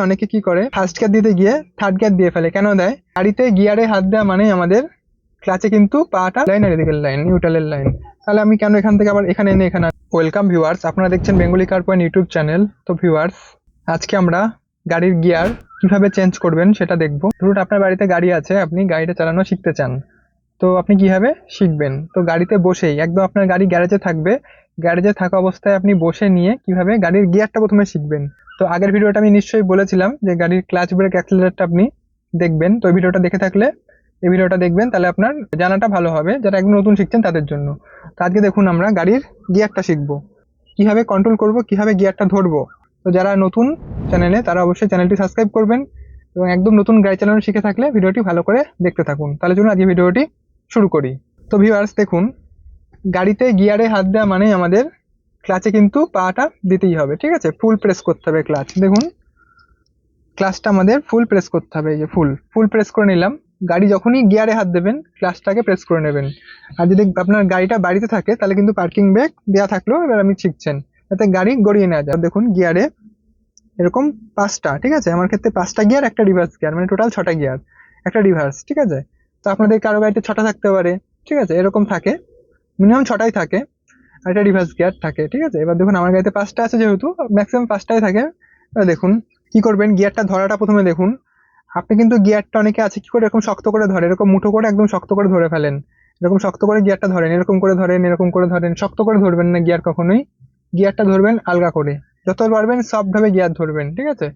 অনেকে কি করে ফার্স্ট গিয়ার দিতে গিয়ে থার্ড গিয়ার দিয়ে ফেলে। কেন দেয়? গাড়িতে গিয়ারে হাত দেওয়া মানে আমাদের ক্লাচে কিন্তু পাটা লাইন আর এদিকের লাইন, নিউট্রালের লাইন। তাহলে আমি কেন এখান থেকে আবার এখানে এনে এখানে। ওয়েলকাম ভিউয়ার্স, আপনারা দেখছেন বেঙ্গলি কার পয়েন্ট ইউটিউব চ্যানেল। তো ভিউয়ার্স, আজকে আমরা গাড়ির গিয়ার কিভাবে চেঞ্জ করবেন সেটা দেখব। ধরুন আপনার বাড়িতে গাড়ি আছে, আপনি গাড়িটা চালানো শিখতে চান, তো আপনি কিভাবে শিখবেন? তো গাড়িতে বসেই একদম আপনার গাড়ি গ্যারেজে থাকবে, গ্যারেজে থাকা অবস্থায় আপনি বসে নিয়ে কিভাবে গাড়ির গিয়ারটা প্রথমে শিখবেন। তো আগের ভিডিওটা আমি নিশ্চয়ই বলেছিলাম যে গাড়ির ক্লাচ ব্রেক অ্যাক্সিলারেটরটা আপনি দেখবেন। তো এই ভিডিওটা দেখে থাকলে এই ভিডিওটা দেখবেন, তাহলে আপনার জানাটা ভালো হবে যারা একদম নতুন শিখছেন তাদের জন্য। তো আজকে দেখুন আমরা গাড়ির গিয়ারটা শিখবো, কিভাবে কন্ট্রোল করব, কিভাবে গিয়ারটা ধরবো। তো যারা নতুন চ্যানেলে তারা অবশ্যই চ্যানেলটি সাবস্ক্রাইব করবেন, এবং একদম নতুন গাড়ি চালানো শিখে থাকলে ভিডিওটি ভালো করে দেখতে থাকুন। তাহলে চলুন আজকে ভিডিওটি শুরু করি। তো ভিউয়ার্স দেখুন, গাড়িতে গিয়ারে হাত দেওয়া মানে আমাদের ক্লাচে কিন্তু পাটা দিতেই হবে, ঠিক আছে? ফুল প্রেস করতে হবে ক্লাচ। দেখুন ক্লাচটা আমাদের ফুল প্রেস করতে হবে, এই যে ফুল প্রেস করে নিলাম। গাড়ি যখনই গিয়ারে হাত দেবেন ক্লাচটাকে প্রেস করে নেবেন। আর যদি আপনার গাড়িটা বাড়িতে থাকে তাহলে কিন্তু পার্কিং ব্রেক দেওয়া থাকলেও এবার আমি শিখছেন যাতে গাড়ি গড়িয়ে নেওয়া যায়। দেখুন গিয়ারে এরকম 5টা, ঠিক আছে? আমার ক্ষেত্রে 5টা গিয়ার, একটা রিভার্স গিয়ার, মানে টোটাল 6টা গিয়ার, একটা রিভার্স, ঠিক আছে? তো আপনাদের কারো গাড়িতে 6টা থাকতে পারে, ঠিক আছে? এরকম থাকে, মিনিমাম 6টাই থাকে, আর একটা রিভার্স গিয়ার থাকে, ঠিক আছে? এবার দেখুন আমার গাড়িতে 5টা আছে, যেহেতু ম্যাক্সিমাম 5টাই থাকে। এবার দেখুন কি করবেন, গিয়ারটা ধরাটা প্রথমে দেখুন। আপনি কিন্তু গিয়ারটা, অনেকে আছে কি করে এরকম শক্ত করে ধরে, এরকম মুঠো করে একদম শক্ত করে ধরে ফেলেন। এরকম শক্ত করে গিয়ারটা ধরেন, এরকম করে ধরেন, এরকম করে ধরেন। শক্ত করে ধরবেন না গিয়ার কখনোই, গিয়ারটা ধরবেন আলগা করে। যত পারবেন সফট ভাবে গিয়ার ধরবেন, ঠিক আছে?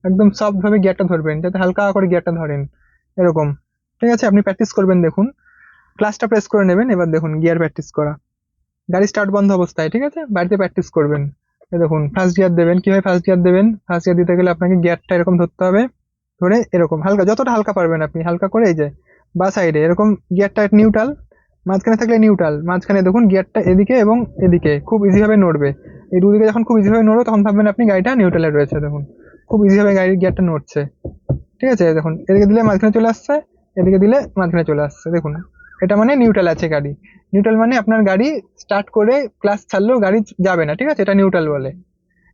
একদম সফট ভাবে গিয়ারটা ধরবেন, যাতে হালকা করে গিয়ারটা ধরেন, এরকম, ঠিক আছে? আপনি প্র্যাকটিস করবেন। দেখুন ক্লাচটা প্রেস করে নেবেন। এবার দেখুন গিয়ার প্র্যাকটিস করা, গাড়ি স্টার্ট বন্ধ অবস্থায়, ঠিক আছে? বাড়িতে প্র্যাকটিস করবেন। এই দেখুন ফার্স্ট গিয়ার দেবেন। কিভাবে ফার্স্ট গিয়ার দেবেন? ফার্স্ট গিয়ার দিতে গেলে আপনাকে গিয়ারটা এরকম ধরতে হবে, ধরে এরকম হালকা, যতটা হালকা পারবেন আপনি হালকা করে, এই যে বা সাইডে এরকম গিয়ারটা নিউট্রাল, মাঝখানে থাকলে নিউট্রাল, মাঝখানে দেখুন গিয়ারটা এদিকে এবং এদিকে খুব ইজি ভাবে নড়বে। এই দুদিকে যখন খুব ইজি ভাবে নড়বে তখন ভাববেন আপনি গাড়িটা নিউট্রালে রয়েছে। দেখুন খুব ইজি ভাবে গাড়ির গিয়ারটা নড়ছে, ঠিক আছে? দেখুন এদিকে দিলে মাঝখানে চলে আসছে, এদিকে দিলে মাঝখানে চলে আসছে। দেখুন এটা মানে নিউট্রাল আছে গাড়ি। নিউট্রাল মানে আপনার গাড়ি স্টার্ট করে ক্লাস ছাড়লেও গাড়ি যাবে না, ঠিক আছে? এটা নিউট্রাল বলে,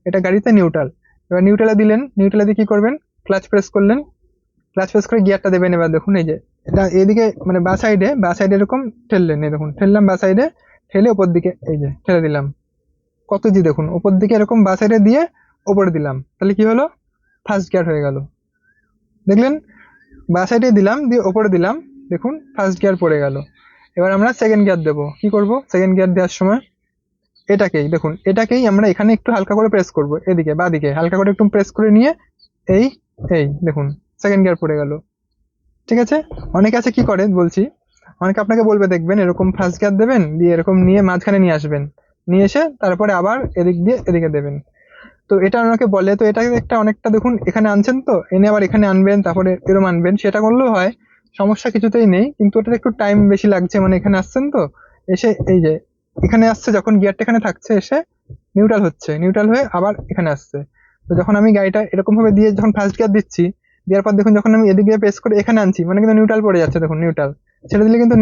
এটা গাড়িতে নিউট্রাল। এবার নিউট্রালে দিলেন, নিউট্রালে দিয়ে কি করবেন? ক্লাচ প্রেস করলেন, ক্লাচ প্রেস করে গিয়ারটা দেবেন। এবার দেখুন এই যে এটা এদিকে মানে বা সাইডে এরকম ঠেললেন, এই দেখুন ঠেললাম বা সাইডে, ঠেলে ওপর দিকে এই যে ঠেলে দিলাম। কত জি দেখুন, ওপর দিকে এরকম বা সাইডে দিয়ে ওপরে দিলাম, তাহলে কি হলো? ফার্স্ট গিয়ার হয়ে গেল। দেখলেন? বা সাইডে দিলাম দিয়ে ওপরে দিলাম, দেখুন ফার্স্ট গিয়ার পড়ে গেল। এবার আমরা সেকেন্ড গিয়ার দেবো। কি করব সেকেন্ড গিয়ার দেওয়ার সময়? এটাকেই দেখুন, এটাকেই আমরা এখানে একটু হালকা করে প্রেস করব, এদিকে বাদিকে হালকা করে একটু প্রেস করে নিয়ে এই এই দেখুন সেকেন্ড গিয়ার পড়ে গেল, ঠিক আছে? অনেকে আছে কি করে বলছি, অনেকে আপনাকে বলবে দেখবেন এরকম ফার্স্ট গিয়ার দেবেন, দিয়ে এরকম নিয়ে মাঝখানে নিয়ে আসবেন, নিয়ে এসে তারপরে আবার এদিক দিয়ে এদিকে দেবেন। তো এটা ওনাকে বলে, তো এটা একটা অনেকটা দেখুন এখানে আনছেন, তো এনে আবার এখানে আনবেন, তারপরে এরম আনবেন, সেটা করলেও হয়, সমস্যা কিছুতেই নেই। কিন্তু ওটাতে একটু টাইম বেশি লাগছে, মানে এখানে আসছেন তো, এসে এই যে এখানে আসছে, যখন গিয়ারটা এখানে থাকছে এসে নিউট্রাল হচ্ছে, নিউট্রাল হয়ে আবার এখানে আসছে। তো যখন আমি গাড়িটা এরকম ভাবে দিয়ে যখন ফার্স্ট গিয়ার দিচ্ছি, দেওয়ার পর দেখুন যখন আমি এদিকে প্রেস করে এখানে আনছি, মানে কিন্তু নিউট্রাল পড়ে যাচ্ছে। দেখুন নিউট্রাল ছেড়ে দিলে কিন্তু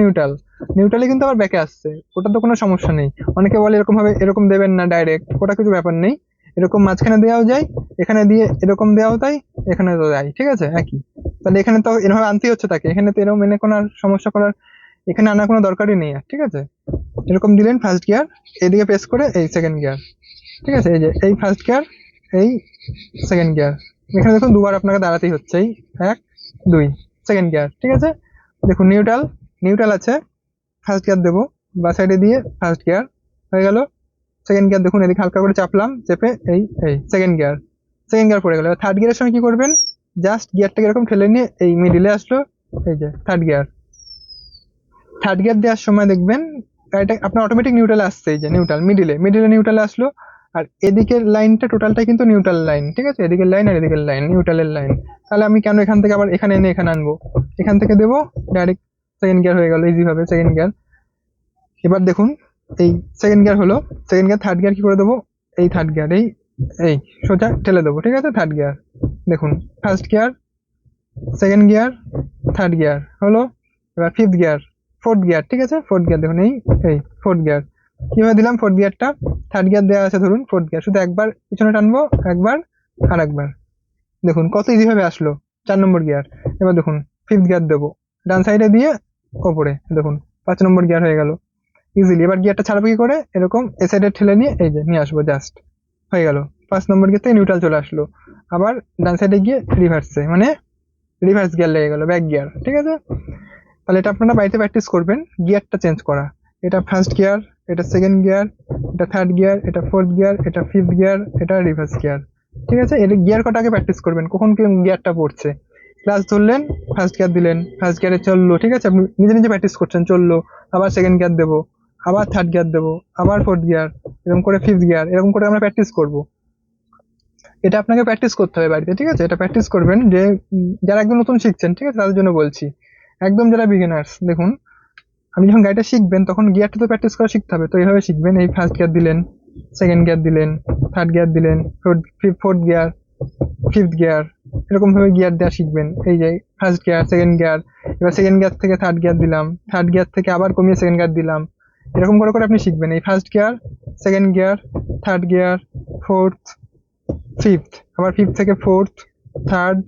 নিউট্রালে কিন্তু আবার ব্যাকে আসছে, ওটা তো কোনো সমস্যা নেই। অনেকে বলে এরকম ভাবে এরকম দেবেন না ডাইরেক্ট, ওটা কিছু ব্যাপার নেই। এরকম মাঝখানে দেওয়াও যায়, এখানে দিয়ে এরকম দেওয়াও তাই, এখানে তো যায়, ঠিক আছে? একই। তাহলে এখানে তো এরকম আনতেই হচ্ছে তাকে, এখানে তো এরকম এনে কোনো আর সমস্যা করার, এখানে আনার কোনো দরকারই নেই আর, ঠিক আছে? এরকম দিলেন ফার্স্ট গিয়ার, এদিকে প্রেস করে এই সেকেন্ড গিয়ার, ঠিক আছে? এই যে এই ফার্স্ট গিয়ার, এই সেকেন্ড গিয়ার, এখানে দেখুন দুবার আপনাকে দাঁড়াতেই হচ্ছে, এই 1 2 সেকেন্ড গিয়ার, ঠিক আছে? দেখুন নিউট্রাল, নিউট্রাল আছে, ফার্স্ট গিয়ার দেবো, বা সাইডে দিয়ে ফার্স্ট গিয়ার হয়ে গেল। সেকেন্ড গিয়ার দেখুন এদিকে হালকা করে চাপলাম, চেপে এই এই সেকেন্ড গিয়ার, সেকেন্ড গিয়ার পড়ে গেল। থার্ড গিয়ারের সময় কি করবেন? জাস্ট গিয়ারটাকে এরকম ঠেলে নিয়ে এই মিডিলে আসলো, এই যে থার্ড গিয়ার। থার্ড গিয়ার দেওয়ার সময় দেখবেন গাড়িটা আপনার অটোমেটিক নিউট্রালে আসছে, এই যে নিউট্রাল, মিডিলে নিউট্রালে আসলো। আর এদিকের লাইনটা টোটালটাই কিন্তু নিউট্রাল লাইন, ঠিক আছে? এদিকের লাইন আর এদিকের লাইন নিউট্রালের লাইন। তাহলে আমি কেন এখান থেকে আবার এখানে এনে এখানে আনবো? এখান থেকে দেবো, ডাইরেক্ট সেকেন্ড গিয়ার হয়ে গেল ইজি ভাবে, সেকেন্ড গিয়ার। এবার দেখুন এই সেকেন্ড গিয়ার হলো, সেকেন্ড গিয়ার। থার্ড গিয়ার কি করে দেবো? এই থার্ড গিয়ার এই এই সোজা ঠেলে দেবো, ঠিক আছে? থার্ড গিয়ার দেখুন, first gear, second gear, third gear হলো। এবার ফিফথ গিয়ার, ফোর্থ গিয়ার, ঠিক আছে? ফোর্থ গিয়ার দেখুন এই এই ফোর্থ গিয়ার। কিভাবে দিলাম ফোর্থ গিয়ারটা? থার্ড গিয়ার দেওয়া আছে, ধরুন ফোর্থ গিয়ার, শুধু একবার পিছনে টানবো, একবার আর একবার, দেখুন কত ইজি ভাবে আসলো 4 নম্বর গিয়ার। এবার দেখুন 5th গিয়ার দেবো, ডান সাইডে দিয়ে ওপরে দেখুন 5 নম্বর গিয়ার হয়ে গেল ইজিলি। এবার গিয়ারটা ছাড়বো কি করে, এরকম এ সাইডে ঠেলে নিয়ে এই যে নিয়ে আসবো, জাস্ট হয়ে গেল। 5 নম্বর গিয়ার থেকে নিউট্রাল চলে আসলো। আবার ডান সাইডে গিয়ে রিভার্সে, মানে রিভার্স গিয়ার লেগে গেল, ব্যাক গিয়ার। ঠিক আছে, তাহলে এটা আপনারা বাড়িতে প্র্যাকটিস করবেন, গিয়ারটা চেঞ্জ করা। এটা ফার্স্ট গিয়ার, এটা সেকেন্ড গিয়ার, এটা থার্ড গিয়ার, এটা ফোর্থ গিয়ার, এটা ফিফথ গিয়ার, এটা রিভার্স গিয়ার। ঠিক আছে, এটা গিয়ার কটাকে প্র্যাকটিস করবেন, কখন কি গিয়ারটা পড়ছে। ক্লাস ধরলেন, ফার্স্ট গিয়ার দিলেন, ফার্স্ট গিয়ারে চললো, ঠিক আছে, আপনি নিজে নিজে প্র্যাকটিস করছেন, চললো। আবার সেকেন্ড গিয়ার দেবো, আবার থার্ড গিয়ার দেবো, আবার ফোর্থ গিয়ার, এরকম করে ফিফথ গিয়ার, এরকম করে আমরা প্র্যাকটিস করব। এটা আপনাকে প্র্যাকটিস করতে হবে বাড়িতে। ঠিক আছে, এটা প্র্যাকটিস করবেন যে যারা একদম নতুন শিখছেন, ঠিক আছে, তাদের জন্য বলছি। একদম যারা বিগিনার্স, দেখুন আপনি যখন গাড়িটা শিখবেন তখন গিয়ারটা তো প্র্যাকটিস করা শিখতে হবে। তো এইভাবে শিখবেন, এই ফার্স্ট গিয়ার দিলেন, সেকেন্ড গিয়ার দিলেন, থার্ড গিয়ার দিলেন, ফোর্থ গিয়ার, ফিফথ গিয়ার, এরকম ভাবে গিয়ার দেওয়া শিখবেন। এই যে ফার্স্ট গিয়ার, সেকেন্ড গিয়ার, এবার সেকেন্ড গিয়ার থেকে থার্ড গিয়ার দিলাম, থার্ড গিয়ার থেকে আবার কমিয়ে সেকেন্ড গিয়ার দিলাম, এরকম করে করে আপনি শিখবেন। এই first gear, second gear, third gear, fourth, fifth, আবার ফিফথ থেকে ফোর্থ, থার্ড,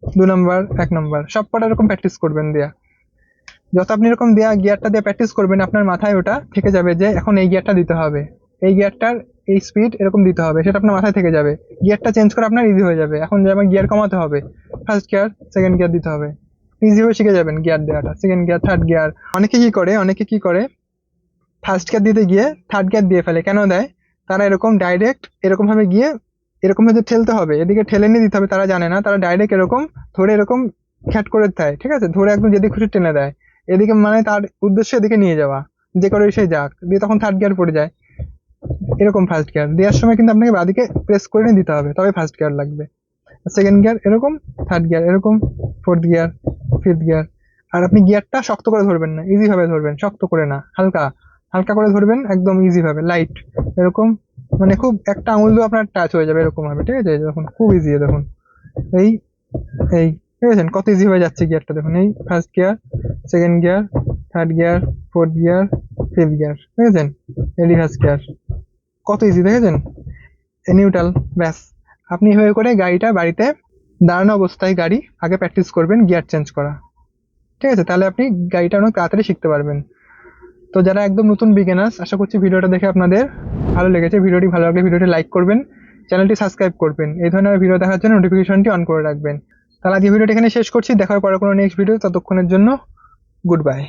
2 নম্বর, 1 নম্বর, সব কটা এরকম প্র্যাকটিস করবেন দেয়া। যত আপনি এরকম দেয়া গিয়ারটা দিয়ে প্র্যাকটিস করবেন, আপনার মাথায় ওটা থেকে যাবে যে এখন এই গিয়ারটা দিতে হবে, এই গিয়ারটার এই স্পিড এরকম দিতে হবে, সেটা আপনার মাথায় থেকে যাবে। গিয়ারটা চেঞ্জ করা আপনার ইজি হয়ে যাবে। এখন যেমন গিয়ার কমাতে হবে, ফার্স্ট গিয়ার, সেকেন্ড গিয়ার দিতে হবে, ইজি হয়ে শিখে যাবেন গিয়ার দেওয়াটা, সেকেন্ড গিয়ার, থার্ড গিয়ার। অনেকে কি করে ফার্স্ট গিয়ার দিতে গিয়ে থার্ড গিয়ার দিয়ে ফেলে। কেন দেয়, তারা এরকম ডাইরেক্ট এরকম ভাবে গিয়ে এরকম ভাবে ঠেলতে হবে, এদিকে ঠেলে নিয়ে দিতে হবে, তারা জানে না। তারা ডাইরেক্ট এরকম ধরে এরকম খ্যাট করে দেয়, ঠিক আছে, ধরে একদম যেদিকে খুশি টেনে দেয়, এদিকে মানে তার উদ্দেশ্য এদিকে নিয়ে যাওয়া, যে করে সে যাক, দিয়ে তখন থার্ড গিয়ার পড়ে যায়। এরকম ফার্স্ট গিয়ার দেওয়ার সময় কিন্তু আপনাকে বাদিকে প্রেস করে নিয়ে দিতে হবে, তবে ফার্স্ট গিয়ার লাগবে। সেকেন্ড গিয়ার এরকম, থার্ড গিয়ার এরকম, ফোর্থ গিয়ার, ফিফথ গিয়ার। আর আপনি গিয়ারটা শক্ত করে ধরবেন না, ইজি ভাবে ধরবেন, শক্ত করে না, হালকা হালকা করে ধরবেন, একদম ইজি ভাবে, লাইট এরকম, মানে খুব একটা আঙুল দিয়ে আপনার টাচ হয়ে যাবে এরকম ভাবে। ঠিক আছে, দেখুন খুব ইজি, দেখুন এই এই ঠিক আছে, কত ইজি হয়ে যাচ্ছে গিয়ারটা, দেখুন এই first gear, second gear, third gear, fourth gear, fifth gear, দেখেছেন, এই রিভার্স গিয়ার, কত ইজি দেখেছেন, এই নিউট্রাল, ব্যাস। আপনি এভাবে করে গাড়িটা বাড়িতে দাঁড়ানো অবস্থায় গাড়ি আগে প্র্যাকটিস করবেন গিয়ার চেঞ্জ করা। ঠিক আছে, তাহলে আপনি গাড়িটা অনেক তাড়াতাড়ি শিখতে পারবেন। তো যারা একদম নতুন বিগিনার্স, আশা করছি ভিডিওটা দেখে আপনাদের ভালো লেগেছে। ভিডিওটি ভালো লাগলে ভিডিওটি লাইক করবেন, চ্যানেলটি সাবস্ক্রাইব করবেন, এই ধরনের ভিডিও দেখার জন্য নোটিফিকেশনটি অন করে রাখবেন। তাহলে আজকে ভিডিওটি এখানে শেষ করছি, দেখা হবে পরে কোনো নেক্সট ভিডিও, ততক্ষণের জন্য গুড বাই।